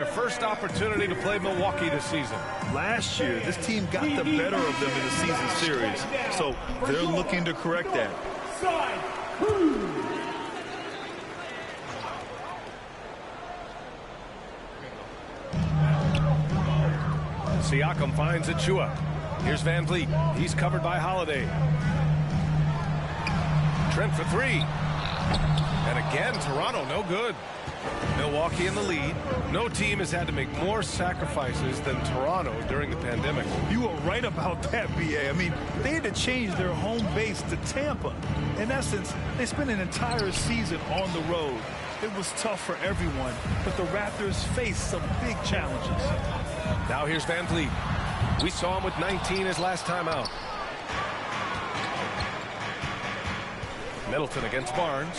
Their first opportunity to play Milwaukee this season. Last year, this team got the better of them in the season series, so they're looking to correct that. Siakam finds Achua. Here's Van Vliet. He's covered by Holiday. Trent for three. And again, Toronto no good. Milwaukee in the lead. No team has had to make more sacrifices than Toronto during the pandemic. You were right about that, B.A. I mean, they had to change their home base to Tampa. In essence, they spent an entire season on the road. It was tough for everyone, but the Raptors faced some big challenges. Now here's Van Vliet. We saw him with 19 his last time out. Middleton against Barnes.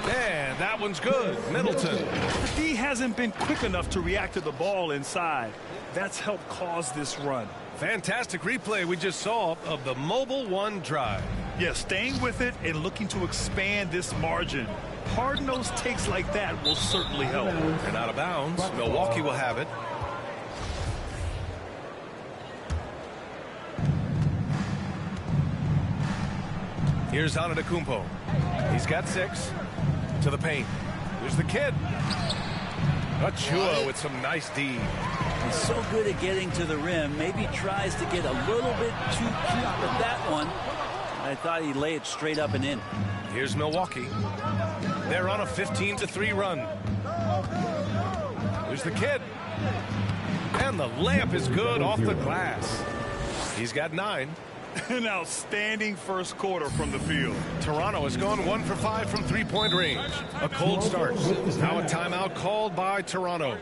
And that one's good. Middleton. The D hasn't been quick enough to react to the ball inside. That's helped cause this run. Fantastic replay we just saw of the Mobile One drive. Yeah, staying with it and looking to expand this margin. Hard-nosed takes like that will certainly help. And out of bounds. Milwaukee will have it. Here's Antetokounmpo. He's got 6. To the paint. There's the kid. Achua with some nice D. He's so good at getting to the rim. Maybe tries to get a little bit too cute with that one. I thought he'd lay it straight up and in. Here's Milwaukee. They're on a 15-3 run. There's the kid. And the layup is good off the glass. He's got 9. An outstanding first quarter from the field. Toronto has gone 1 for 5 from three-point range. A cold start. Now a timeout called by Toronto.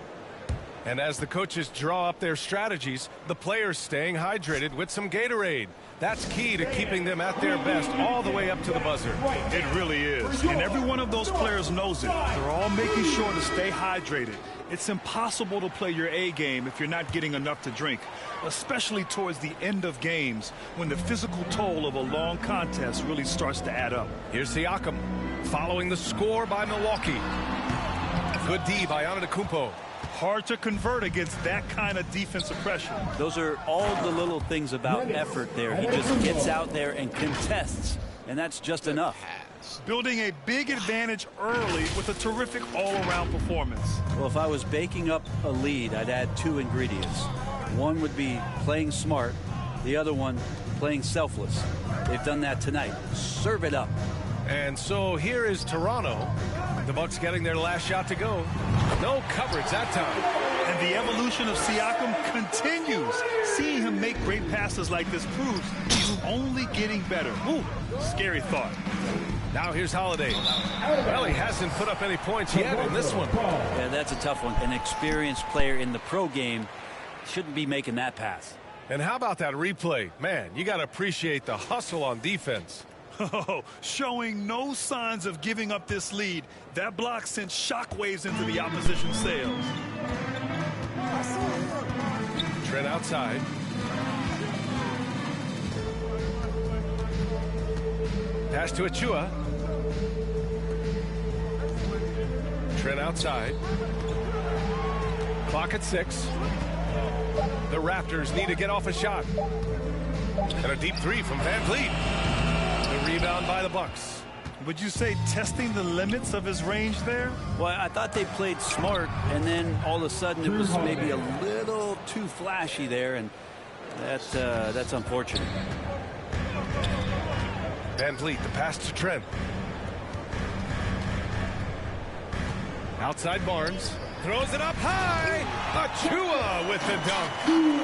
And as the coaches draw up their strategies, the players staying hydrated with some Gatorade. That's key to keeping them at their best all the way up to the buzzer. It really is. And every one of those players knows it. They're all making sure to stay hydrated. It's impossible to play your A game if you're not getting enough to drink, especially towards the end of games when the physical toll of a long contest really starts to add up. Here's Siakam following the score by Milwaukee. Good D by Antetokounmpo. Hard to convert against that kind of defensive pressure. Those are all the little things about effort there. He just gets out there and contests, and that's just enough. Building a big advantage early with a terrific all-around performance. Well, if I was baking up a lead, I'd add 2 ingredients. One would be playing smart. The other one, playing selfless. They've done that tonight. Serve it up. And so here is Toronto. The Bucks getting their last shot to go. No coverage that time. And the evolution of Siakam continues. Seeing him make great passes like this proves he's only getting better. Ooh, scary thought. Now here's Holiday. Well, he hasn't put up any points yet in this one. Yeah, that's a tough one. An experienced player in the pro game shouldn't be making that pass. And how about that replay? Man, you got to appreciate the hustle on defense. Oh, showing no signs of giving up this lead. That block sent shockwaves into the opposition sails. Trent outside. Pass to Achua. Trent outside. Clock at 6. The Raptors need to get off a shot. And a deep 3 from Van Vliet. The rebound by the Bucks. Would you say testing the limits of his range there? Well, I thought they played smart, and then all of a sudden it was maybe a little too flashy there, and that's unfortunate. Van Vliet, the pass to Trent. Outside Barnes. Throws it up high. Achua with the dunk.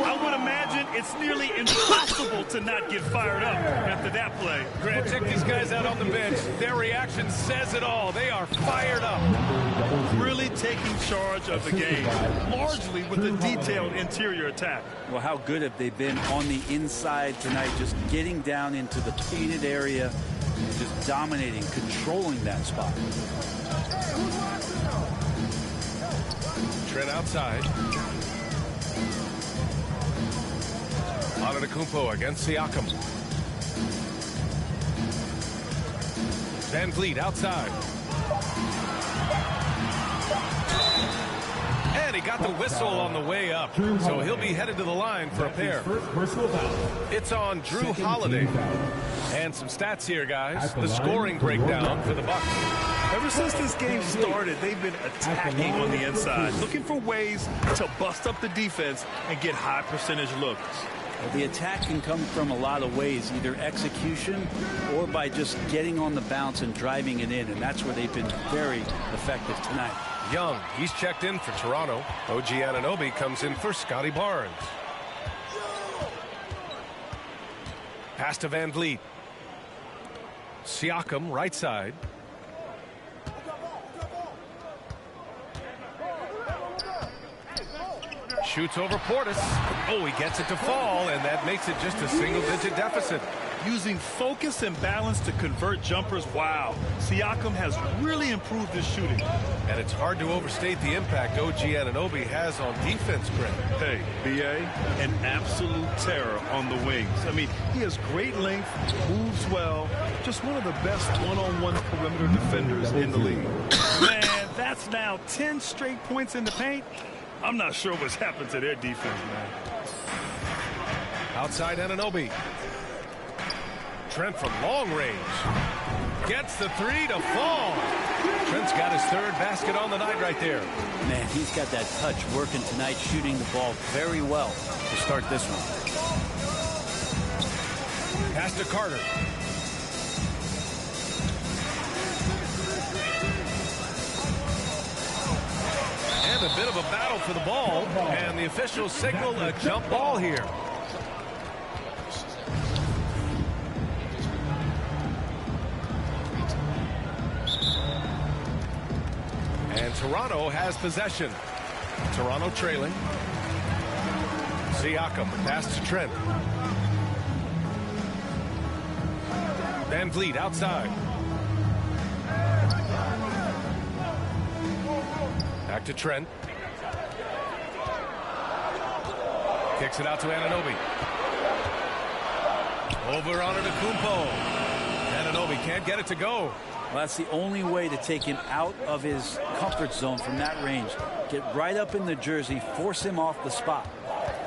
I would imagine it's nearly impossible to not get fired up after that play. Grant, check these guys out on the bench. Their reaction says it all. They are fired up. Really taking charge of the game, largely with a detailed interior attack. Well, how good have they been on the inside tonight, just getting down into the painted area and just dominating, controlling that spot. Trent outside. Antetokounmpo against Siakam. Van Vliet outside. he got the whistle on the way up, so he'll be headed to the line for a pair. It's on Drew Holiday. And some stats here, guys. The scoring breakdown for the Bucks. Ever since this game started, they've been attacking on the inside, looking for ways to bust up the defense and get high percentage looks. The attack can come from a lot of ways, either execution or by just getting on the bounce and driving it in, and that's where they've been very effective tonight. Young, he's checked in for Toronto. OG Anunoby comes in for Scotty Barnes. Pass to Van Vliet. Siakam, right side. Shoots over Portis. Oh, he gets it to fall, and that makes it just a single-digit deficit. Using focus and balance to convert jumpers, wow. Siakam has really improved his shooting. And it's hard to overstate the impact OG Anunoby has on defense, Greg. Hey, B.A., an absolute terror on the wings. I mean, he has great length, moves well, just one of the best one-on-one perimeter defenders in the league. Man, that's now 10 straight points in the paint. I'm not sure what's happened to their defense, man. Outside Anunoby. Trent from long range. Gets the three to fall. Trent's got his third basket on the night right there. Man, he's got that touch working tonight, shooting the ball very well to start this one. Pass to Carter. And a bit of a battle for the ball, and the officials signal a jump ball here. And Toronto has possession. Toronto trailing. Siakam, pass to Trent. Van Vliet outside. Back to Trent. Kicks it out to Anunoby. Over on Antetokounmpo. Anunoby can't get it to go. Well, that's the only way to take him out of his comfort zone from that range. Get right up in the jersey, force him off the spot.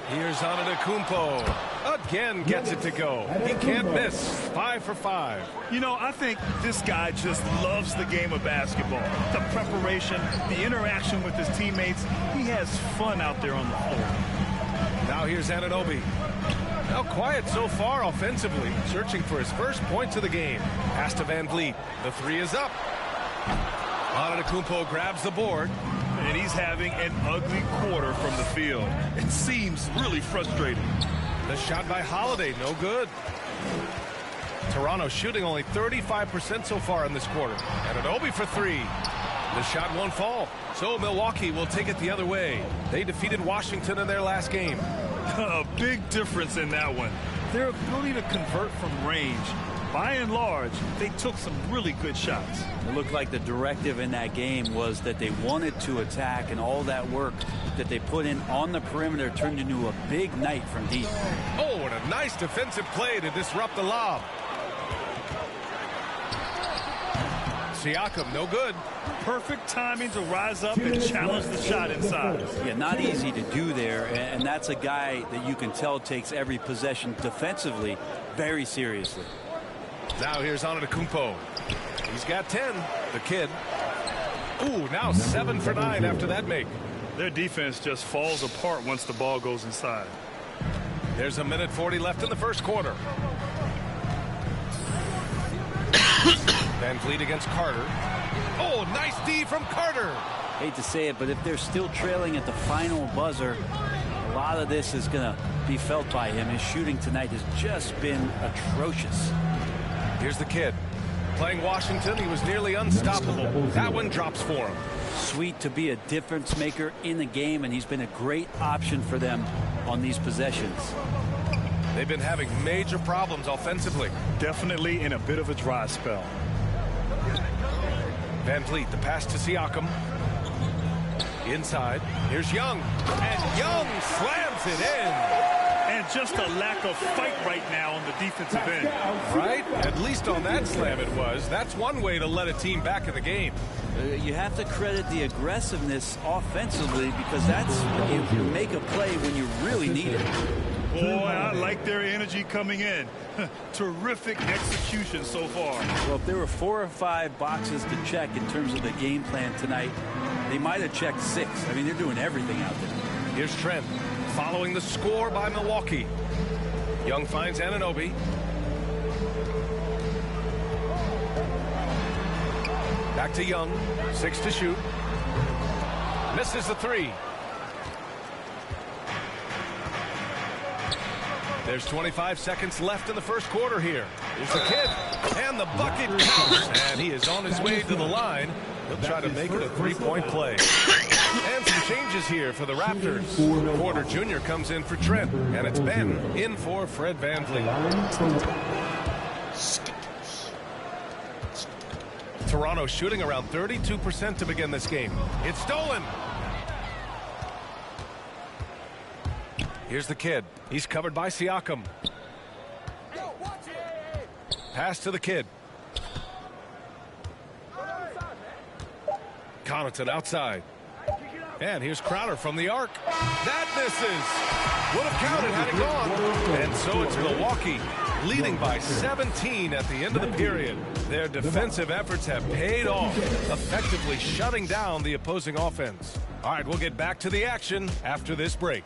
Here's Antetokounmpo. Again gets it to go. He can't miss. 5 for 5. You know, I think this guy just loves the game of basketball. The preparation, the interaction with his teammates. He has fun out there on the floor. Now here's Anunoby. Now quiet so far offensively, searching for his first points of the game. Pass to Van Vliet. The three is up. Antetokounmpo grabs the board. And he's having an ugly quarter from the field. It seems really frustrating. The shot by Holiday, no good. Toronto shooting only 35% so far in this quarter. Anunoby for three. The shot won't fall. So Milwaukee will take it the other way. They defeated Washington in their last game. A big difference in that one. Their ability to convert from range. By and large, they took some really good shots. It looked like the directive in that game was that they wanted to attack, and all that work that they put in on the perimeter turned into a big night from deep. Oh, and a nice defensive play to disrupt the lob. Siakam, no good. Perfect timing to rise up and challenge the shot inside. Yeah, not easy to do there, and that's a guy that you can tell takes every possession defensively very seriously. Now here's Antetokounmpo. He's got 10, the kid. Ooh, now 7 for 9 after that make. Their defense just falls apart once the ball goes inside. There's a minute 40 left in the first quarter. Van Vliet against Carter. Oh, nice D from Carter. Hate to say it, but if they're still trailing at the final buzzer, a lot of this is going to be felt by him. His shooting tonight has just been atrocious. Here's the kid. Playing Washington, he was nearly unstoppable. That one drops for him. Sweet to be a difference maker in the game, and he's been a great option for them on these possessions. They've been having major problems offensively. Definitely in a bit of a dry spell. Van Vliet, the pass to Siakam. Inside. Here's Young. And Young slams it in. And just a lack of fight right now on the defensive end. Right? At least on that slam it was. That's one way to let a team back in the game. You have to credit the aggressiveness offensively, because that's when you make a play when you really need it. Boy, I like their energy coming in. Terrific execution so far. Well, if there were 4 or 5 boxes to check in terms of the game plan tonight, they might have checked 6. I mean, they're doing everything out there. Here's Trent following the score by Milwaukee. Young finds Anunoby. Back to Young. 6 to shoot. Misses the 3. There's 25 seconds left in the first quarter here. Here's the kid. And the bucket counts. And he is on his way to the line. He'll try to make it a 3-point play. And some changes here for the Raptors. Porter Jr. comes in for Trent. And it's Ben in for Fred VanVleet. Toronto shooting around 32% to begin this game. It's stolen. Here's the kid. He's covered by Siakam. Pass to the kid. Connaughton outside. And here's Crowder from the arc. That misses. Would have counted had it gone. And so it's Milwaukee leading by 17 at the end of the period. Their defensive efforts have paid off, effectively shutting down the opposing offense. All right, we'll get back to the action after this break.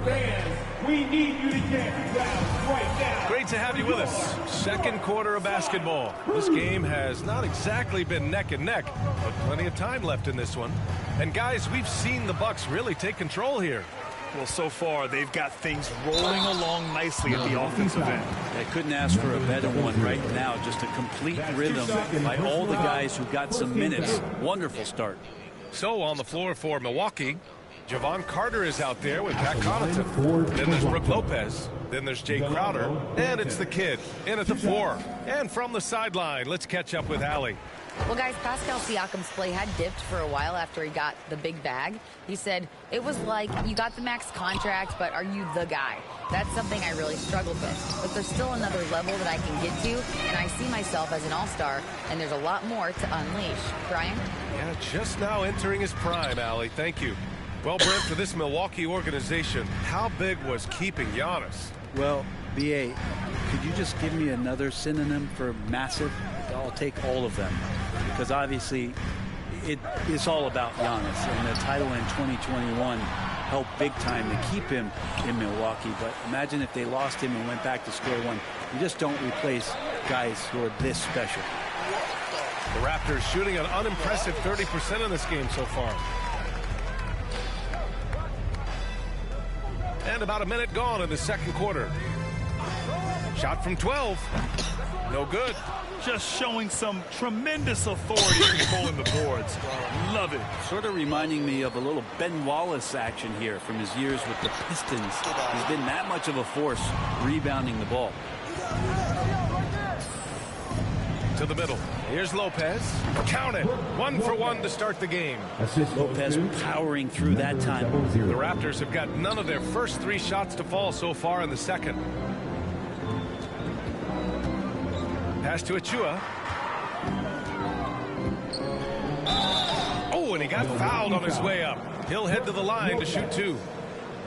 Fans, we need you to get down right now. Great to have you with us. Second quarter of basketball. This game has not exactly been neck and neck, but plenty of time left in this one. And guys, we've seen the Bucks really take control here. Well, so far, they've got things rolling along nicely at the offensive end. They couldn't ask for a better one right now. Just a complete rhythm by all the guys who got some minutes. Wonderful start. So on the floor for Milwaukee, Javon Carter is out there with Pat Connaughton. Then there's Brook Lopez. Then there's Jay Crowder. And it's the kid in at the 4. And from the sideline, let's catch up with Allie. Well, guys, Pascal Siakam's play had dipped for a while after he got the big bag. He said, it was like, you got the max contract, but are you the guy? That's something I really struggled with. But there's still another level that I can get to, and I see myself as an all-star, and there's a lot more to unleash. Brian? Yeah, just now entering his prime, Allie. Thank you. Well, Brent, for this Milwaukee organization, how big was keeping Giannis? Well, B.A., could you just give me another synonym for massive? I'll take all of them, because obviously it's all about Giannis, and the title in 2021 helped big time to keep him in Milwaukee. But imagine if they lost him and went back to square one. You just don't replace guys who are this special. The Raptors shooting an unimpressive 30% in this game so far. And about a minute gone in the second quarter. Shot from 12. No good. Just showing some tremendous authority controlling the boards. Love it. Sort of reminding me of a little Ben Wallace action here from his years with the Pistons. He's been that much of a force rebounding the ball. To the middle. Here's Lopez. Count it. 1 for 1 to start the game. Lopez powering through that time. The Raptors have got none of their first 3 shots to fall so far in the second. Pass to Achua. Oh, and he got fouled on his way up. He'll head to the line to shoot 2.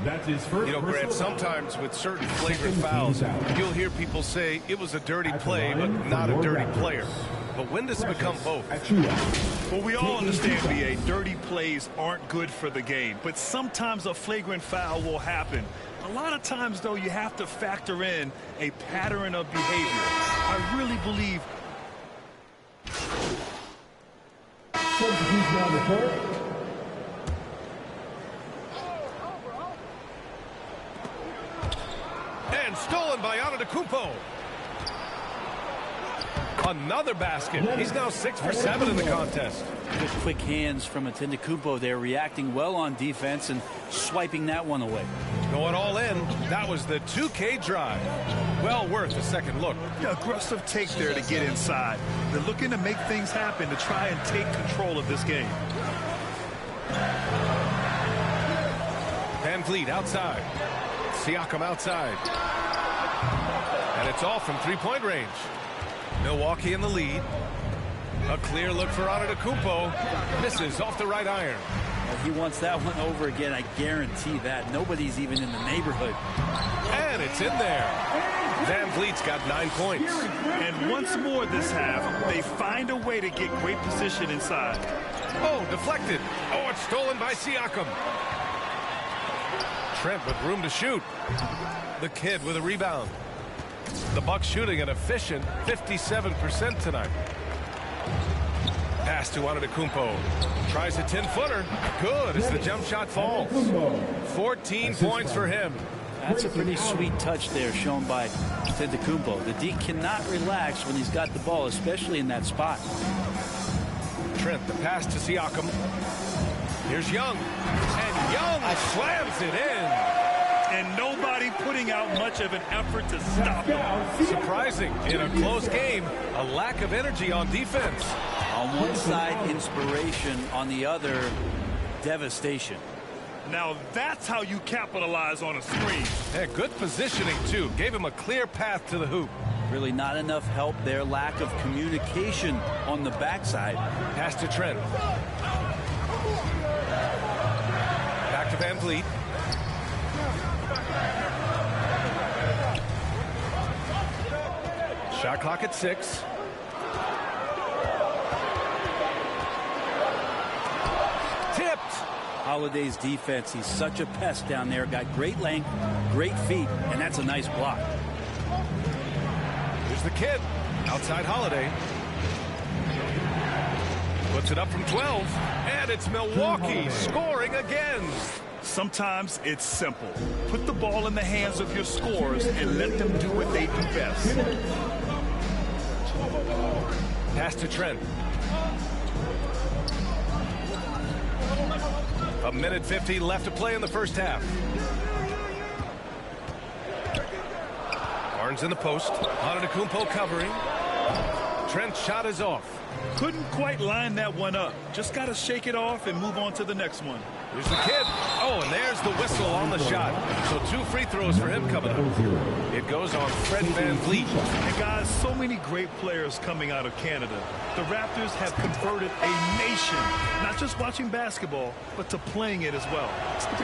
That's his first. You know, Grant, sometimes with certain flagrant fouls, you'll hear people say it was a dirty play, but not a dirty player. But when does it become both? Well, we all understand, B.A., dirty plays aren't good for the game, but sometimes a flagrant foul will happen. A lot of times, though, you have to factor in a pattern of behavior. I really believe. And stolen by Antetokounmpo. Another basket. He's now 6 for 7 in the contest. Good quick hands from Antetokounmpo there, reacting well on defense and swiping that one away. Going all in. That was the 2K drive. Well worth a second look. Yeah, aggressive take there to get inside. They're looking to make things happen to try and take control of this game. VanVleet outside. Siakam outside. And it's all from 3-point range. Milwaukee in the lead. A clear look for Antetokounmpo. Misses off the right iron. He wants that one over again. I guarantee that. Nobody's even in the neighborhood. And it's in there. Van Vliet's got 9 points. And once more this half, they find a way to get great position inside. Oh, deflected. Oh, it's stolen by Siakam. Trent with room to shoot. The kid with a rebound. The Bucks shooting an efficient 57% tonight. Pass to Antetokounmpo. Tries a 10-footer. Good as the jump shot falls. 14 points for him. That's a pretty sweet touch there shown by Antetokounmpo. The D cannot relax when he's got the ball, especially in that spot. Trent, the pass to Siakam. Here's Young. And Young slams it in. And nobody putting out much of an effort to stop him. Surprising. In a close game, a lack of energy on defense. On one side, inspiration. On the other, devastation. Now that's how you capitalize on a screen. Yeah, good positioning, too. Gave him a clear path to the hoop. Really not enough help there. Lack of communication on the backside. Pass to Trent. Back to Van Vliet. Shot clock at 6. Tipped. Holiday's defense, he's such a pest down there. Got great length, great feet, and that's a nice block. Here's the kid. Outside Holiday. Puts it up from 12. And it's Milwaukee scoring again. Sometimes it's simple. Put the ball in the hands of your scorers and let them do what they do best. Pass to Trent. A minute 50 left to play in the first half. Barnes in the post. Antetokounmpo covering. Trent's shot is off. Couldn't quite line that one up. Just got to shake it off and move on to the next one. Here's the kid. Oh, and there's the whistle on the shot. So 2 free throws for him coming up. It goes on Fred Van Vliet. And guys, so many great players coming out of Canada. The Raptors have converted a nation, not just watching basketball, but to playing it as well.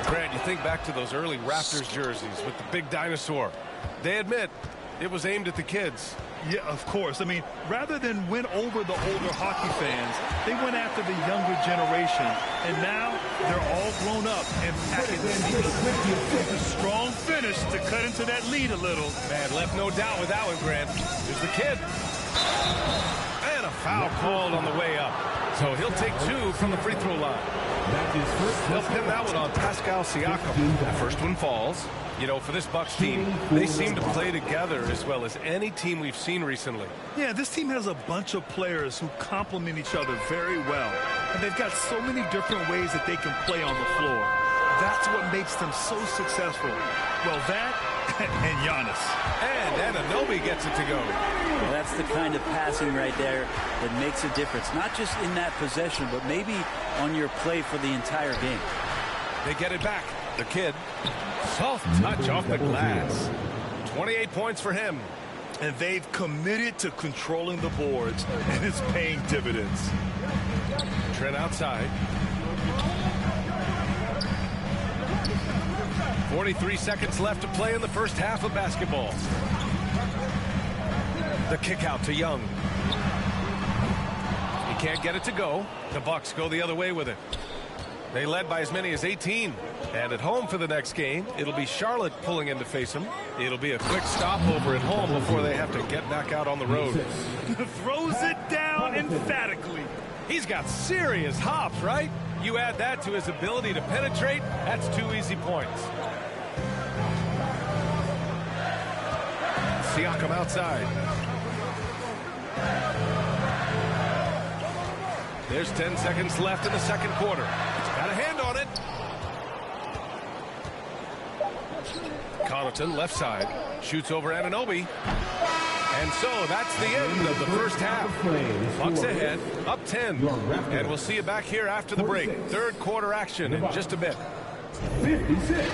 Grant, you think back to those early Raptors jerseys with the big dinosaur. They admit it was aimed at the kids. Yeah, of course. I mean, rather than win over the older hockey fans, they went after the younger generation. And now they're all grown up and packing the seat. A strong finish to cut into that lead a little. Man, left no doubt with that one, Grant. Here's the kid. And a foul called on the way up. So he'll take 2 from the free throw line. They'll pin that one on Pascal Siakam. The first one falls. You know, for this Bucks team, they seem to play together as well as any team we've seen recently. Yeah, this team has a bunch of players who complement each other very well. And they've got so many different ways that they can play on the floor. That's what makes them so successful. Well, that and Giannis. And Anunoby gets it to go. Well, that's the kind of passing right there that makes a difference. Not just in that possession, but maybe on your play for the entire game. They get it back. The kid. Soft touch off the glass. 28 points for him. And they've committed to controlling the boards, and it's paying dividends. Trent outside. 43 seconds left to play in the first half of basketball. The kick out to Young. He can't get it to go. The Bucks go the other way with it. They led by as many as 18. And at home for the next game, it'll be Charlotte pulling in to face them. It'll be a quick stopover at home before they have to get back out on the road. Throws it down emphatically. He's got serious hops, right? You add that to his ability to penetrate, that's 2 easy points. Siakam outside. There's 10 seconds left in the second quarter. Got a hand on it. Connaughton left side. Shoots over Anunoby. And so that's the end of the first half. Bucks ahead, up 10. And we'll see you back here after the break. Third quarter action in just a bit. 56.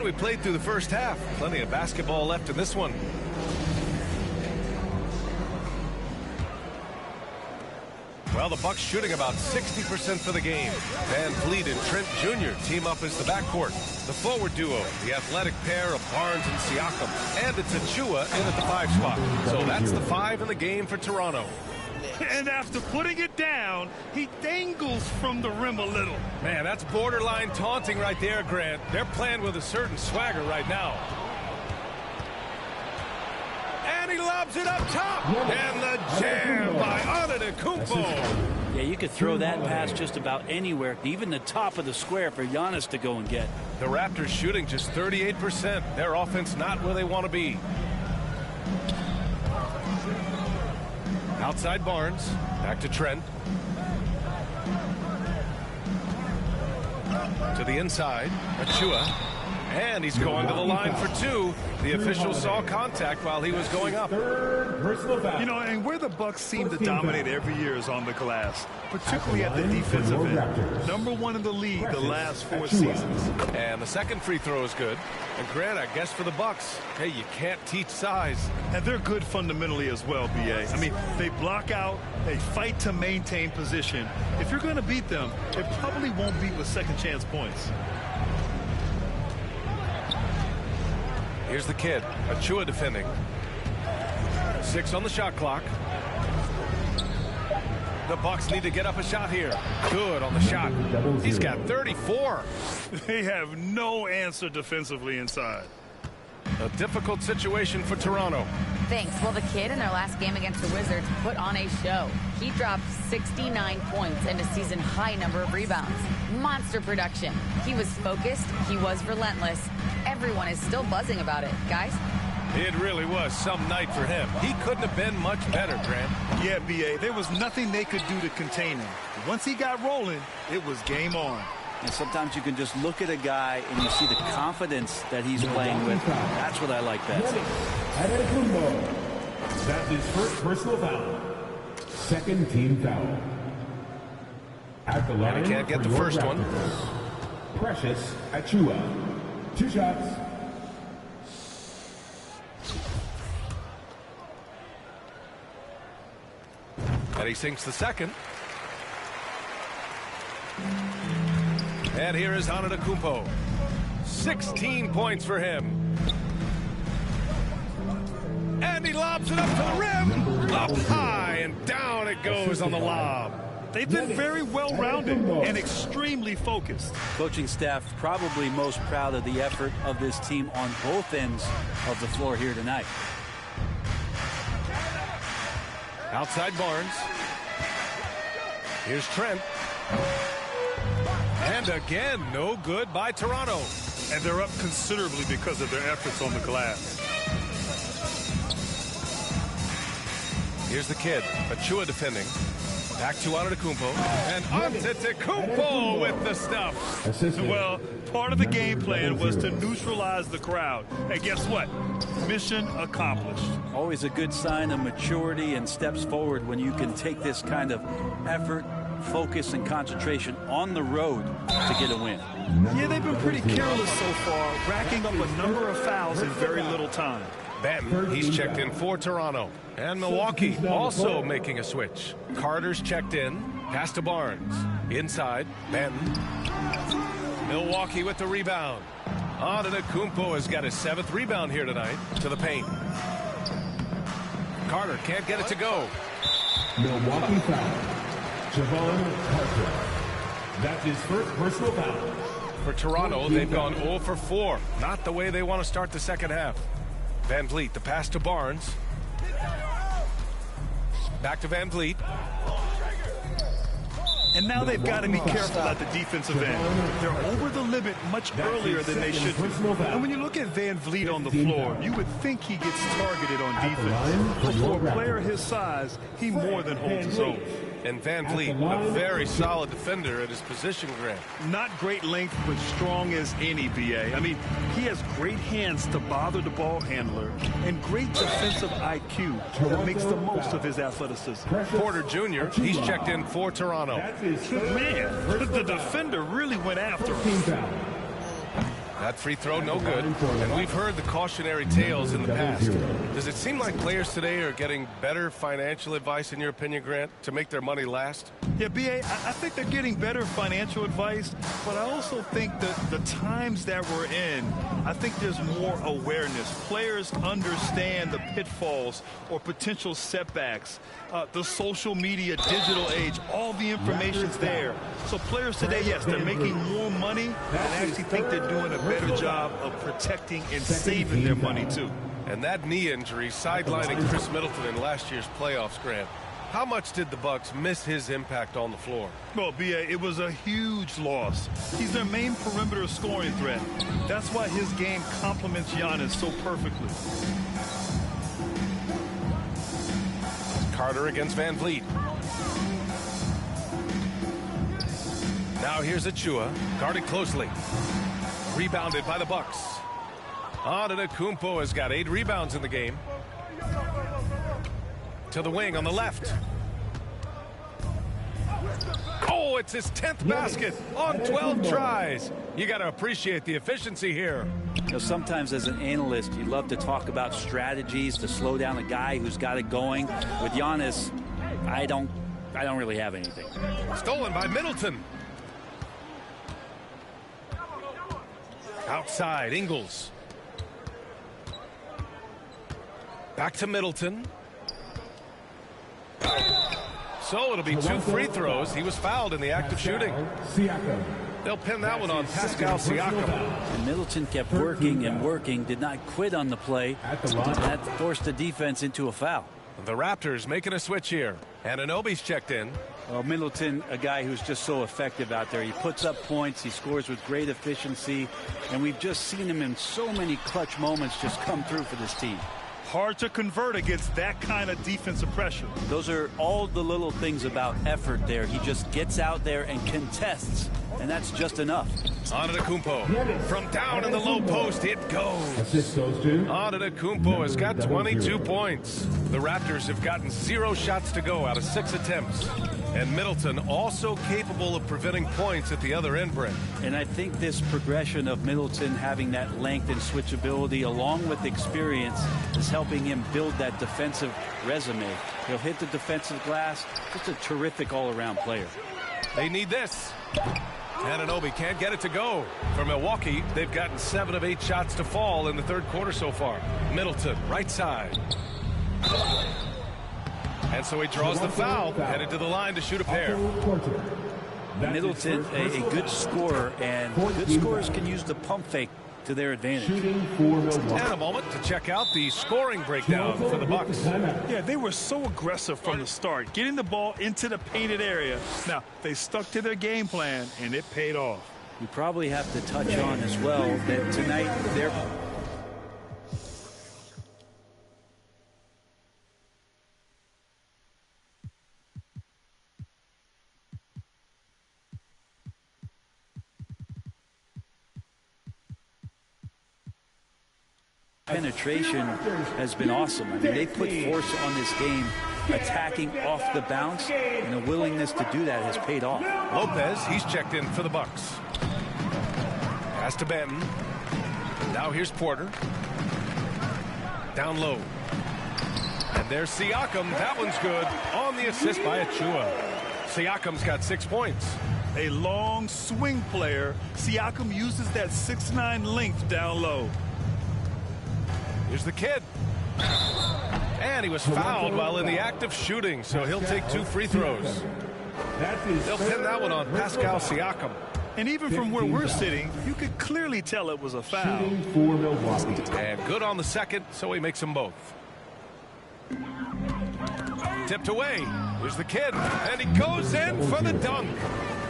And we played through the first half. Plenty of basketball left in this one. Well, the Bucks shooting about 60% for the game. Van Vliet and Trent Jr. team up as the backcourt. The forward duo, the athletic pair of Barnes and Siakam. And it's Achua in at the 5 spot. So that's the 5 in the game for Toronto. And after putting it down, he dangles from the rim a little. Man, that's borderline taunting right there, Grant. They're playing with a certain swagger right now. And he lobs it up top. And the jam by Antetokounmpo. Yeah, you could throw that pass just about anywhere, even the top of the square for Giannis to go and get. The Raptors shooting just 38%. Their offense not where they want to be. Outside Barnes. Back to Trent. To the inside. Achua. And he's going to the line for 2. The official saw contact while he was going up. You know, and where the Bucks seem to dominate every year is on the glass, particularly at the defensive end. #1 in the league the last 4 seasons. And the second free throw is good. And Grant, I guess for the Bucks, hey, you can't teach size. And they're good fundamentally as well, B.A. I mean, they block out, they fight to maintain position. If you're going to beat them, it probably won't be with second chance points. Here's the kid, Achua defending. 6 on the shot clock. The Bucks need to get up a shot here. Good on the shot. He's got 34. They have no answer defensively inside. A difficult situation for Toronto. Thanks. Well, the kid in their last game against the Wizards put on a show. He dropped 69 points and a season-high number of rebounds. Monster production. He was focused. He was relentless. Everyone is still buzzing about it. Guys? It really was some night for him. He couldn't have been much better, Grant. Yeah, B.A. There was nothing they could do to contain him. Once he got rolling, it was game on. And sometimes you can just look at a guy and you see the confidence that he's playing with. That's what I like best. That's his first personal foul. Second team foul. At the line, and he can't get the first one. Precious Achua. 2 shots. And he sinks the second. And here is Antetokounmpo. 16 points for him. And he lobs it up to the rim. Up high and down it goes on the lob. They've been very well-rounded and extremely focused. Coaching staff probably most proud of the effort of this team on both ends of the floor here tonight. Outside Barnes. Here's Trent. And again, no good by Toronto. And they're up considerably because of their efforts on the glass. Here's the kid, Achua defending. Back to Antetokounmpo. And Antetokounmpo with the stuff. Well, part of the game plan was to neutralize the crowd. And guess what? Mission accomplished. Always a good sign of maturity and steps forward when you can take this kind of effort, focus, and concentration on the road to get a win. Yeah, they've been pretty careless so far, racking up a number of fouls in very little time. Benton, he's checked in for Toronto. And Milwaukee also making a switch. Carter's checked in. Pass to Barnes. Inside, Benton. Milwaukee with the rebound. Antetokounmpo has got his 7th rebound here tonight. To the paint. Carter can't get it to go. Milwaukee foul. Javon Carter. That's his first personal foul. For Toronto, they've gone 0 for 4. Not the way they want to start the second half. Van Vliet, the pass to Barnes. Back to Van Vliet. And now they've got to be careful at the defensive end. They're over the limit much earlier than they should be. And when you look at Van Vliet on the floor, you would think he gets targeted on defense. But for a player his size, he more than holds his own. And Van Vliet, a very solid defender at his position, Grant. Not great length, but strong as any, B.A. I mean, he has great hands to bother the ball handler and great defensive IQ that makes the most of his athleticism. Porter Jr., he's checked in for Toronto. Man, the defender really went after him. That free throw, no good. And we've heard the cautionary tales in the past. Does it seem like players today are getting better financial advice, in your opinion, Grant, to make their money last? Yeah, B.A., I think they're getting better financial advice, but I also think that the times that we're in, I think there's more awareness. Players understand the pitfalls or potential setbacks. The social media, digital age, all the information's there. So players today, yes, they're making more money, and I actually think they're doing a better job of protecting and saving their money, too. And that knee injury sidelining Chris Middleton in last year's playoffs, Grant. How much did the Bucks miss his impact on the floor? Well, B.A., it was a huge loss. He's their main perimeter scoring threat. That's why his game complements Giannis so perfectly. Carter against Van Vliet. Now here's Achua, guarded closely. Rebounded by the Bucks. Antetokounmpo has got 8 rebounds in the game. To the wing on the left. Oh, it's his 10th basket on 12 tries. You got to appreciate the efficiency here. You know, sometimes as an analyst, you love to talk about strategies to slow down a guy who's got it going. With Giannis, I don't really have anything. Stolen by Middleton. Outside, Ingles. Back to Middleton. So it'll be 2 free throws. He was fouled in the act of shooting. They'll pin that one on Pascal Siakam. And Middleton kept working and working, did not quit on the play. That forced the defense into a foul. The Raptors making a switch here. Anunoby's checked in. Well, Middleton, a guy who's just so effective out there. He puts up points. He scores with great efficiency. And we've just seen him in so many clutch moments just come through for this team. Hard to convert against that kind of defensive pressure. Those are all the little things about effort there. He just gets out there and contests, and that's just enough. Antetokounmpo from down in the low post, it goes. Antetokounmpo has got 22 points. The Raptors have gotten 0 shots to go out of 6 attempts. And Middleton also capable of preventing points at the other end, Brent. And I think this progression of Middleton having that length and switchability along with experience is helping him build that defensive resume. He'll hit the defensive glass. Just a terrific all-around player. They need this. Anunoby can't get it to go. For Milwaukee, they've gotten 7 of 8 shots to fall in the third quarter so far. Middleton, right side. And so he draws the foul, headed to the line to shoot a pair. Middleton, a good scorer, and good scorers can use the pump fake to their advantage. And a moment to check out the scoring breakdown for the Bucks. Yeah, they were so aggressive from the start, getting the ball into the painted area. Now, they stuck to their game plan, and it paid off. We probably have to touch on as well that tonight they're... penetration has been awesome. I mean, they put force on this game, attacking off the bounce, and the willingness to do that has paid off. Lopez, he's checked in for the Bucks. Pass to Benton. Now here's Porter. Down low. And there's Siakam. That one's good. On the assist by Achua. Siakam's got 6 points. A long swing player. Siakam uses that 6'9" length down low. Here's the kid. And he was fouled while in the act of shooting, so he'll take 2 free throws. They'll pin that one on Pascal Siakam. And even from where we're sitting, you could clearly tell it was a foul. And good on the second, so he makes them both. Tipped away. Here's the kid. And he goes in for the dunk.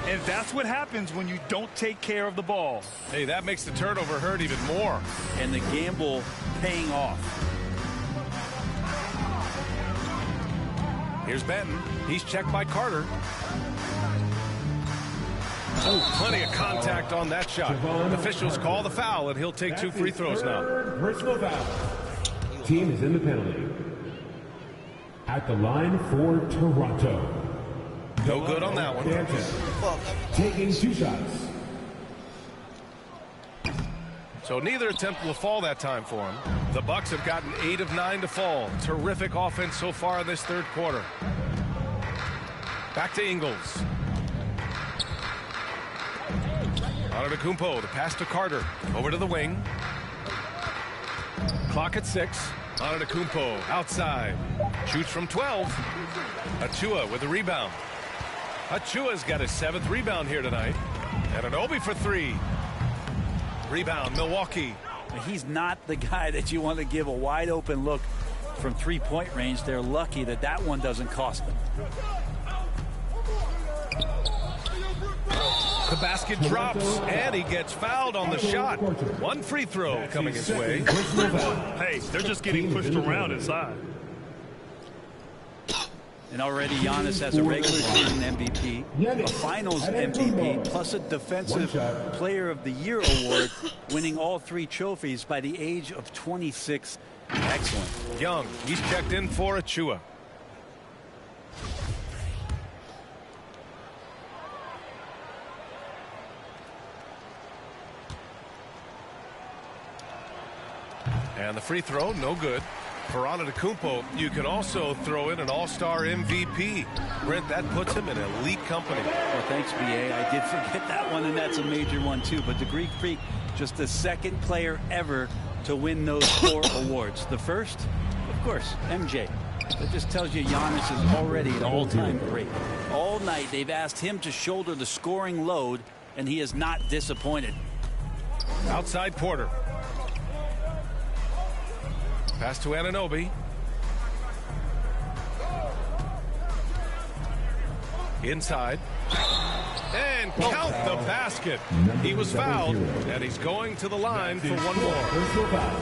And that's what happens when you don't take care of the ball. Hey, that makes the turnover hurt even more. And the gamble paying off. Here's Benton. He's checked by Carter. Oh, plenty of contact on that shot. Officials call the foul, and he'll take 2 free throws now. Personal foul. Team is in the penalty. At the line for Toronto. No good on that one. Taking 2 shots. So neither attempt will fall that time for him. The Bucks have gotten 8 of 9 to fall. Terrific offense so far in this third quarter. Back to Ingles. Antetokounmpo, the pass to Carter. Over to the wing. Clock at 6. Antetokounmpo outside. Shoots from 12. Achua with the rebound. Achua's got his 7th rebound here tonight. And Anunoby for 3. Rebound, Milwaukee. He's not the guy that you want to give a wide open look from three-point range. They're lucky that that one doesn't cost them. The basket drops, and he gets fouled on the shot. One free throw coming his way. Hey, they're just getting pushed around inside. And already Giannis has a regular season MVP, a finals MVP, plus a defensive player of the year award, winning all 3 trophies by the age of 26. Excellent. Young, he's checked in for Achua. And the free throw, no good. For Antetokounmpo, you can also throw in an all-star MVP. Brent, that puts him in elite company. Well, thanks, B.A. I did forget that one, and that's a major one, too. But the Greek Freak, just the 2nd player ever to win those 4 awards. The first, of course, MJ. That just tells you Giannis is already an all-time great. All night, they've asked him to shoulder the scoring load, and he is not disappointed. Outside Porter. Pass to Anunoby. Inside. And count the basket. He was fouled, and he's going to the line for one more.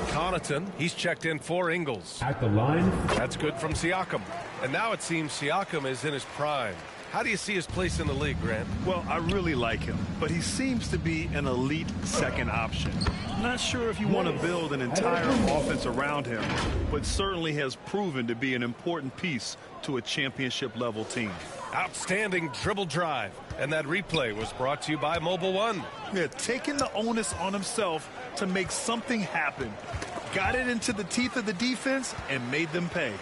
Connaughton, he's checked in for Ingles. At the line. That's good from Siakam. And now it seems Siakam is in his prime. How do you see his place in the league, Grant? Well, I really like him, but he seems to be an elite second option. Not sure if you want to build an entire offense around him, but certainly has proven to be an important piece to a championship-level team. Outstanding dribble drive. And that replay was brought to you by Mobile One. Yeah, taking the onus on himself to make something happen. Got it into the teeth of the defense and made them pay.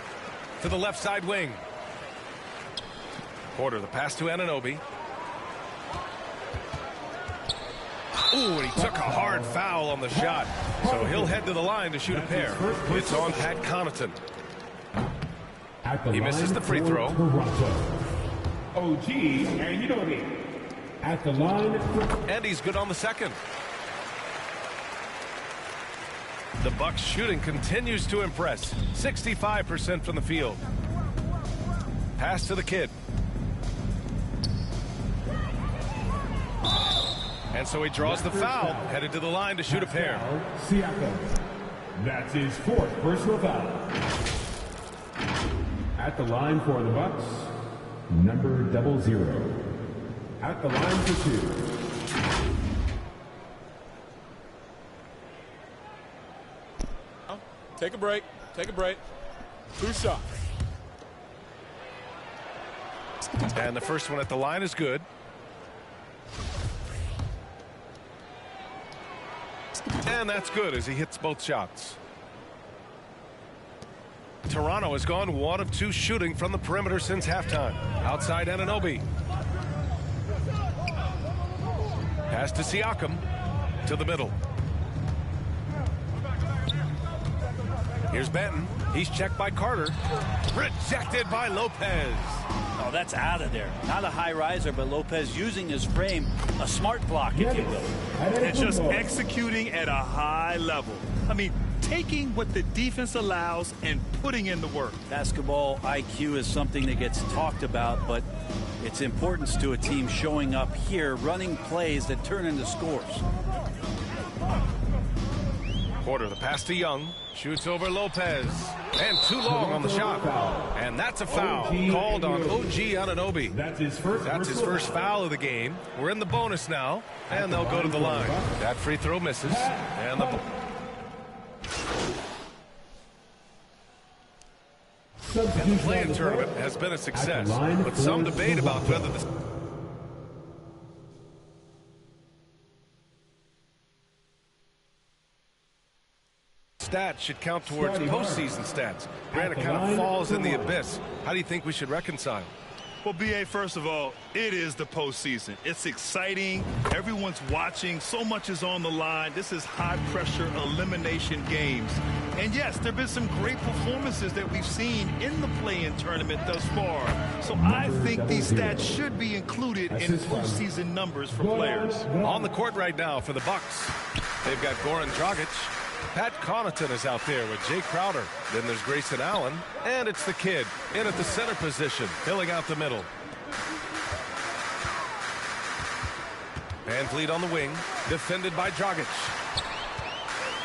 To the left side wing. Porter, the pass to Anunoby. Ooh, and he took a hard foul on the shot. So he'll head to the line to shoot a pair. It's on Pat Connaughton. He misses the free throw. OG Anunoby at the line. And he's good on the second. The Bucks shooting continues to impress. 65% from the field. Pass to the kid. And so he draws the foul, headed to the line to shoot a pair. Siakam. That's his 4th personal foul. At the line for the Bucks, number 00. At the line for 2. Take a break. Take a break. 2 shots. And the first one at the line is good. And that's good as he hits both shots. Toronto has gone 1 of 2 shooting from the perimeter since halftime. Outside Anunoby. Pass to Siakam. To the middle. Here's Benton. He's checked by Carter. Rejected by Lopez. Oh, that's out of there. Not a high riser, but Lopez using his frame. A smart block, if you will. And just executing at a high level. I mean, taking what the defense allows and putting in the work. Basketball IQ is something that gets talked about, but its importance to a team showing up here, running plays that turn into scores. Porter, the pass to Young. Shoots over Lopez. And too long on the shot. And that's a foul called on OG Anunoby. That's his first foul of the game. We're in the bonus now, and they'll go to the line. That free throw misses. And the play-in tournament has been a success, but some debate about whether the stats should count towards postseason stats. Granted, it kind of falls in the abyss. How do you think we should reconcile? Well, B.A., first of all, it is the postseason. It's exciting. Everyone's watching. So much is on the line. This is high-pressure elimination games. And, yes, there have been some great performances that we've seen in the play-in tournament thus far. So I think these stats should be included in postseason numbers for players. On the court right now for the Bucks, they've got Goran Dragic. Pat Connaughton is out there with Jay Crowder. Then there's Grayson Allen. And it's the kid in at the center position, filling out the middle. Van Vliet on the wing, defended by Dragic.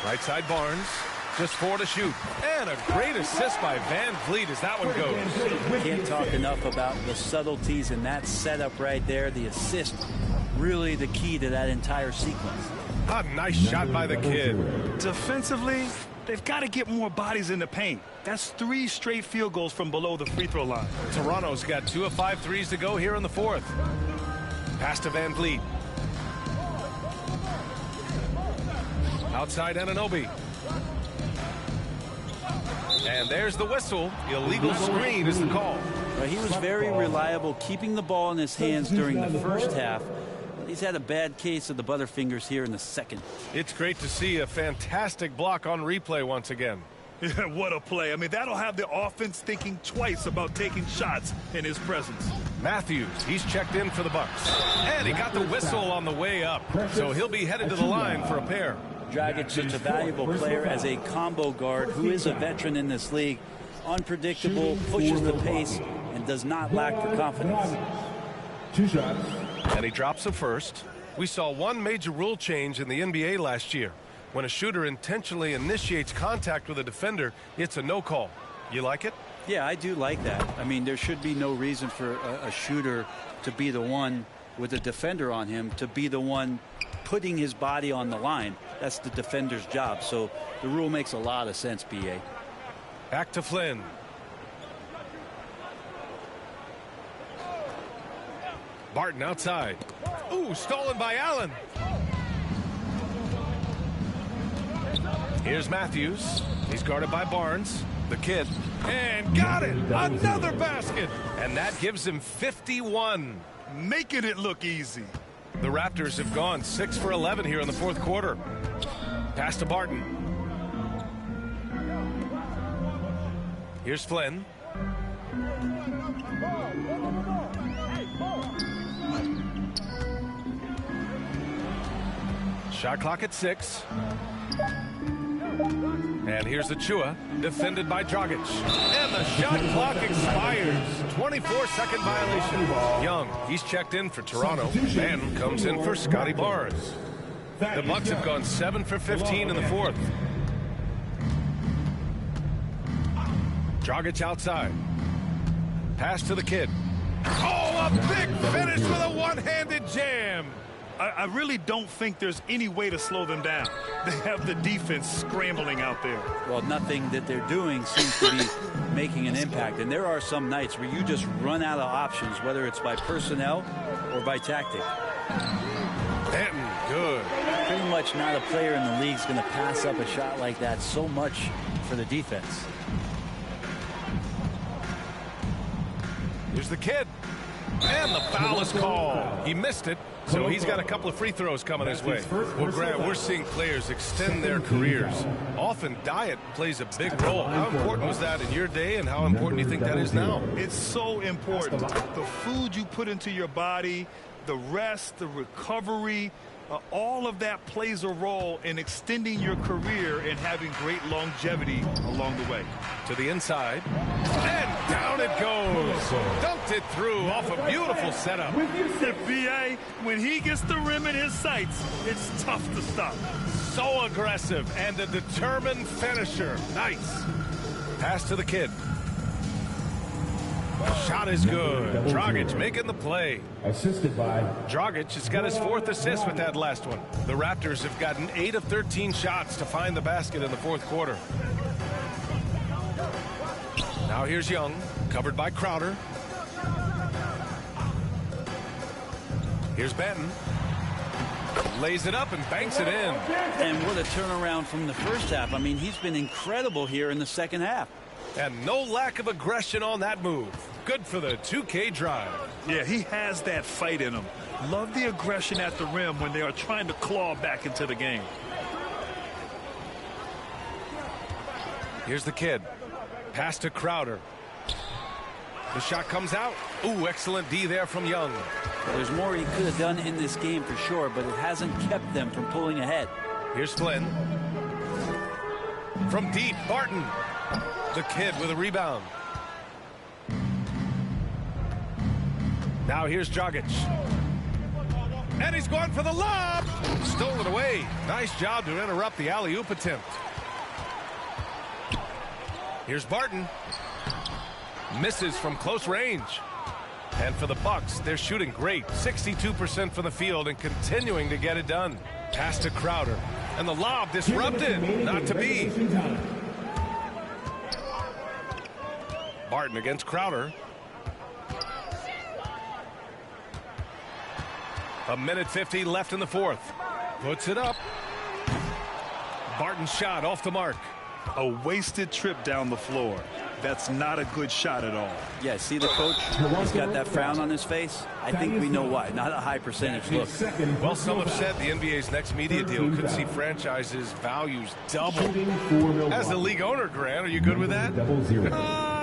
Right side Barnes, just 4 to shoot. And a great assist by Van Vliet as that one goes. Can't talk enough about the subtleties in that setup right there. The assist, really the key to that entire sequence. A nice shot by the kid. Defensively, they've got to get more bodies in the paint. That's 3 straight field goals from below the free throw line. Toronto's got 2 of 5 threes to go here in the fourth. Pass to Van Vliet. Outside Anunoby. And there's the whistle. Illegal screen is the call. Well, he was very reliable, keeping the ball in his hands during the first half. He's had a bad case of the butterfingers here in the second. It's great to see a fantastic block on replay once again. Yeah, what a play. I mean, that'll have the offense thinking twice about taking shots in his presence. Matthews, he's checked in for the Bucks. And he got the whistle on the way up. So he'll be headed to the line for a pair. Dragic, such a valuable player as a combo guard who is a veteran in this league. Unpredictable, pushes the pace, and does not lack for confidence. 2 shots. And he drops a first. We saw one major rule change in the NBA last year. When a shooter intentionally initiates contact with a defender, it's a no call. You like it? Yeah, I do like that. I mean, there should be no reason for a shooter to be the one with a defender on him, to be the one putting his body on the line. That's the defender's job. So the rule makes a lot of sense, B.A. Back to Flynn. Barton outside. Ooh, stolen by Allen. Here's Matthews. He's guarded by Barnes, the kid. And got it! Another basket! And that gives him 51. Making it look easy. The Raptors have gone 6 for 11 here in the fourth quarter. Pass to Barton. Here's Flynn. Shot clock at 6. And here's Achua, defended by Dragic. And the shot clock expires. 24-second violation. Young, he's checked in for Toronto. And comes in for Scotty Barnes. The Bucks have gone 7 for 15 in the fourth. Dragic outside. Pass to the kid. Oh, a big finish with a one-handed jam. I really don't think there's any way to slow them down. They have the defense scrambling out there. Well, nothing that they're doing seems to be making an impact. And there are some nights where you just run out of options, whether it's by personnel or by tactic. Benton, good. Pretty much not a player in the league is going to pass up a shot like that so much for the defense. Here's the kid. And the foul is called. He missed it, so he's got a couple of free throws coming his way. Well, Grant, we're seeing players extend their careers. Often diet plays a big role. How important was that in your day, and how important do you think that is now? It's so important. The food you put into your body, the rest, the recovery, all of that plays a role in extending your career and having great longevity along the way. To the inside. And down it goes. Dunked it through off a beautiful setup. B.A., when he gets the rim in his sights, it's tough to stop. So aggressive and a determined finisher. Nice. Pass to the kid. Shot is good. Dragic making the play. Assisted by Dragic has got his 4th assist with that last one. The Raptors have gotten 8 of 13 shots to find the basket in the fourth quarter. Now here's Young, covered by Crowder. Here's Benton. Lays it up and banks it in. And what a turnaround from the first half. I mean, he's been incredible here in the second half. And no lack of aggression on that move. Good for the 2K drive. Yeah, he has that fight in him. Love the aggression at the rim when they are trying to claw back into the game. Here's the kid. Pass to Crowder. The shot comes out. Ooh, excellent D there from Young. Well, there's more he could have done in this game for sure, but it hasn't kept them from pulling ahead. Here's Flynn. From deep, Barton. The kid with a rebound. Now here's Dragic. And he's going for the lob. Stolen away. Nice job to interrupt the alley-oop attempt. Here's Barton. Misses from close range. And for the Bucks, they're shooting great. 62% from the field and continuing to get it done. Pass to Crowder. And the lob disrupted. Not to be. Barton against Crowder. A minute 50 left in the fourth. Puts it up. Barton's shot off the mark. A wasted trip down the floor. That's not a good shot at all. Yeah, see the coach? He's got that frown on his face. I think we know why. Not a high percentage look. Well, some have said the NBA's next media deal could see franchises' values double. As a league owner, Grant, are you good with that?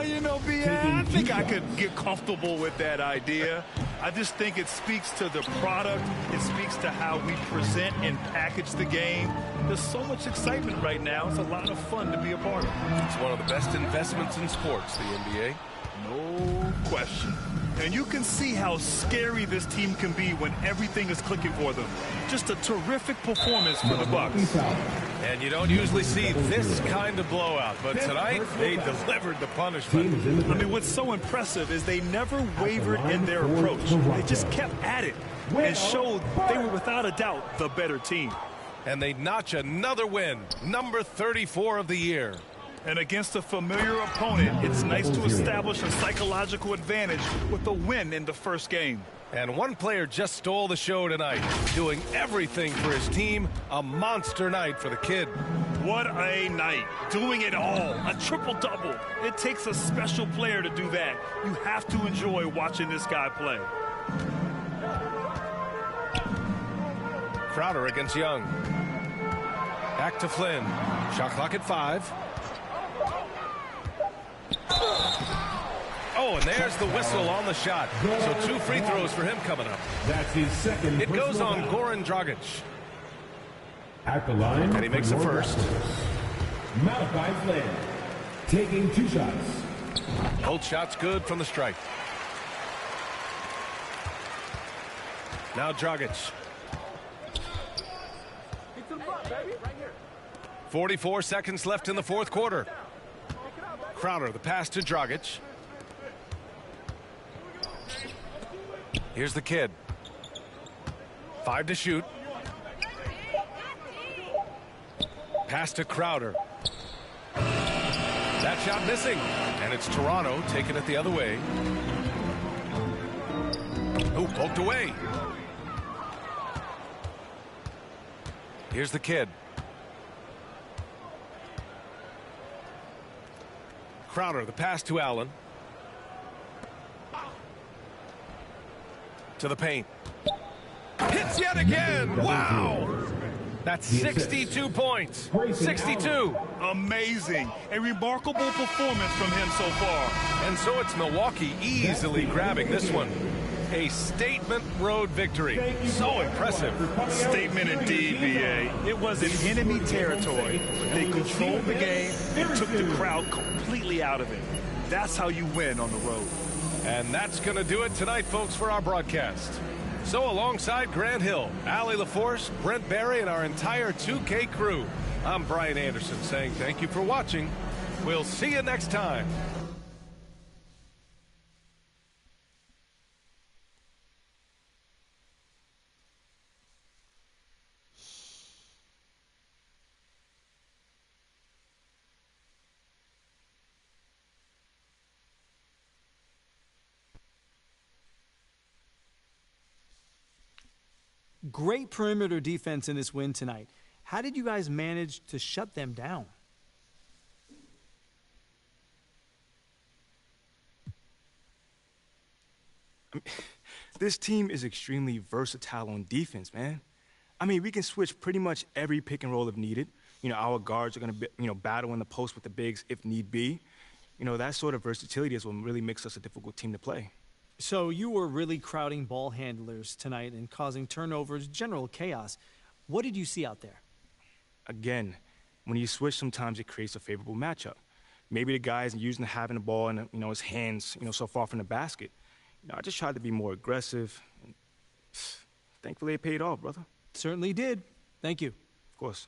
You know, I think I could get comfortable with that idea. I just think it speaks to the product. It speaks to how we present and package the game. There's so much excitement right now. It's a lot of fun to be a part of. It's one of the best investments in sports, the NBA. No question. And you can see how scary this team can be when everything is clicking for them. Just a terrific performance for the Bucks. And you don't usually see this kind of blowout, but tonight they delivered the punishment. I mean, what's so impressive is they never wavered in their approach. They just kept at it and showed they were without a doubt the better team. And they notch another win, number 34 of the year. And against a familiar opponent, it's nice to establish a psychological advantage with a win in the first game. And one player just stole the show tonight, doing everything for his team. A monster night for the kid. What a night. Doing it all. A triple-double. It takes a special player to do that. You have to enjoy watching this guy play. Crowder against Young. Back to Flynn. Shot clock at 5. Oh, and there's the whistle on the shot. So 2 free throws for him coming up. That's his second. It goes on Goran Dragic. At the line. And he makes the first. Malachi Flynn taking 2 shots. Both shots good from the stripe. Now Dragic. 44 seconds left in the fourth quarter. Crowder, the pass to Dragic. Here's the kid. 5 to shoot. Pass to Crowder. That shot missing. And it's Toronto taking it the other way. Oh, poked away. Here's the kid. Crowder, the pass to Allen. To the paint. Hits yet again. Wow. That's 62 points. 62. Amazing. A remarkable performance from him so far. And so it's Milwaukee easily grabbing this one. A statement road victory. So impressive. Statement indeed, BA. It was in enemy territory. They controlled the game and took the crowd completely out of it. That's how you win on the road. And that's going to do it tonight, folks, for our broadcast. So alongside Grant Hill, Allie LaForce, Brent Barry, and our entire 2K crew, I'm Brian Anderson saying thank you for watching. We'll see you next time. Great perimeter defense in this win tonight. How did you guys manage to shut them down? This team is extremely versatile on defense, man. I mean, we can switch pretty much every pick and roll if needed. You know, our guards are going to, battle in the post with the bigs if need be. You know, that sort of versatility is what really makes us a difficult team to play. So you were really crowding ball handlers tonight and causing turnovers, general chaos. What did you see out there? Again, when you switch, sometimes it creates a favorable matchup. Maybe the guy isn't using having the ball in, his hands, so far from the basket. I just tried to be more aggressive. And thankfully, it paid off, brother. Certainly did. Thank you. Of course.